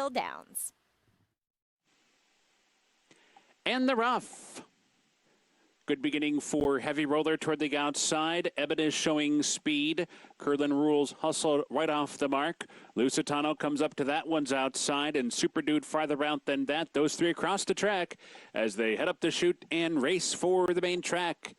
Churchill Downs. And the rough. Good beginning for Heavy Roller toward the outside. Eben is showing speed. Curlin Rules hustled right off the mark. Lusitano comes up to that one's outside, and Super Dude farther out than that. Those three across the track as they head up the chute and race for the main track.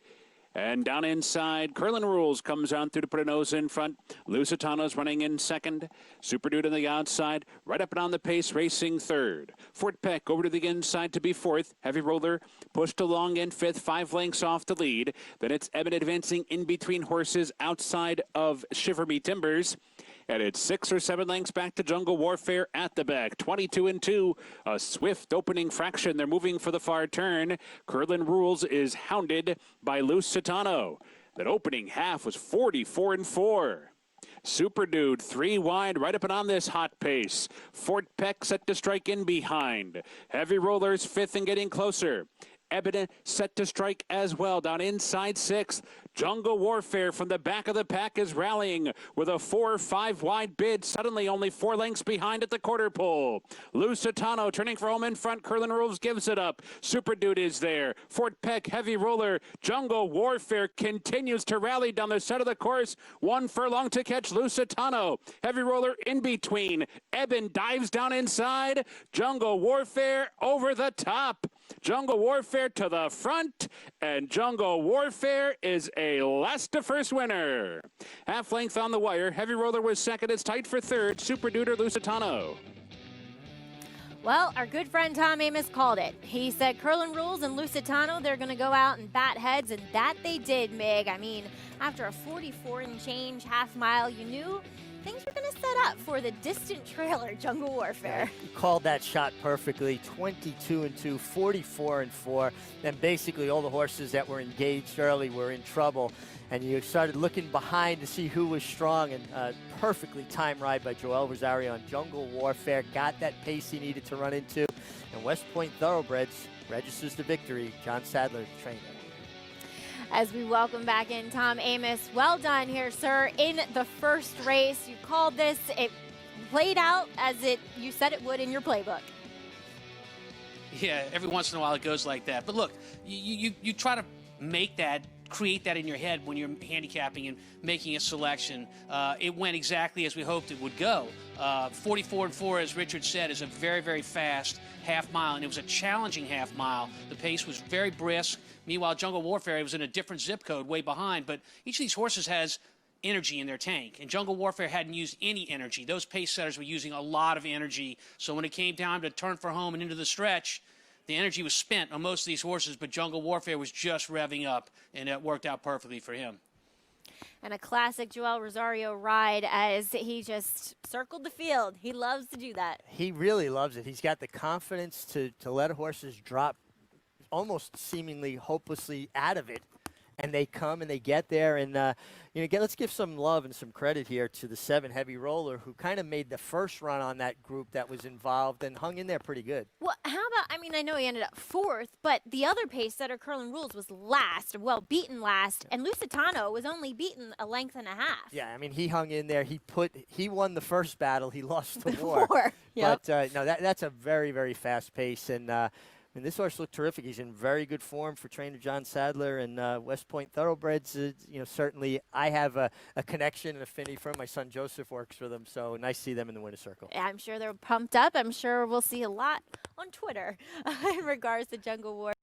And down inside, Curlin Rules comes on through to put a nose in front. Lusitano's running in second. Super Dude on the outside, right up and on the pace, racing third. Fort Peck over to the inside to be fourth. Heavy Roller pushed along in fifth, 5 lengths off the lead. Then it's Eben advancing in between horses outside of Shiver Me Timbers. And it's 6 or 7 lengths back to Jungle Warfare at the back. 22-2, a swift opening fraction. They're moving for the far turn. Curlin Rules is hounded by Lusitano. That opening half was 44-4. Super Dude 3 wide, right up and on this hot pace. Fort Peck set to strike in behind. Heavy Rollers 5th and getting closer. Eben set to strike as well, down inside 6th. Jungle Warfare from the back of the pack is rallying with a 4-5 wide bid, suddenly only 4 lengths behind at the quarter pole. Lusitano turning for home in front. Curlin Rules gives it up. Super Dude is there. Fort Peck, Heavy Roller. Jungle Warfare continues to rally down the center of the course. 1 furlong to catch Lusitano. Heavy Roller in between. Eben dives down inside. Jungle Warfare over the top. Jungle Warfare to the front, and Jungle Warfare is a last to first winner. Half length on the wire. Heavy Roller was second. It's tight for third. Super Dude or Lusitano. Well, our good friend Tom Amos called it. He said Curlin Rules and Lusitano, they're going to go out and bat heads, and that they did, Mig. I mean, after a 44 and change half mile, you knew things were going to set up for the distant trailer, Jungle Warfare. Yeah, you called that shot perfectly. 22-2, 44-4, and basically all the horses that were engaged early were in trouble. And you started looking behind to see who was strong, and perfectly timed ride by Joel Rosario on Jungle Warfare. Got that pace he needed to run into, and West Point Thoroughbreds registers the victory. John Sadler, the trainer. As we welcome back in Tom Amos. Well done here, sir, in the first race. You called this. It played out as you said it would in your playbook. Yeah, every once in a while it goes like that. But look, you try to create that in your head when you're handicapping and making a selection. It went exactly as we hoped it would go. 44-4, as Richard said, is a very, very fast half mile, and it was a challenging half mile. The pace was very brisk. Meanwhile, Jungle Warfare was in a different zip code way behind, but each of these horses has energy in their tank, and Jungle Warfare hadn't used any energy. Those pace setters were using a lot of energy, so when it came down to turn for home and into the stretch, the energy was spent on most of these horses, but Jungle Warfare was just revving up, and it worked out perfectly for him. And a classic Joel Rosario ride as he just circled the field. He loves to do that. He really loves it. He's got the confidence to let horses drop almost seemingly hopelessly out of it, and they come and they get there. And let's give some love and some credit here to the 7 Heavy Roller, who kind of made the first run on that group that was involved and hung in there pretty good. Well, how about, I mean, I know he ended up 4th, but the other pace setter, Curlin Rules, was last, well, beaten last, and Lusitano was only beaten a length and a half. Yeah, I mean, he hung in there. He won the first battle. He lost the war. Yep. But no, that's a very, very fast pace. And this horse looked terrific. He's in very good form for trainer John Sadler, and West Point Thoroughbreds. Certainly I have a connection and affinity for him. My son Joseph works for them, so nice to see them in the winner's circle. I'm sure they're pumped up. I'm sure we'll see a lot on Twitter in regards to Jungle War.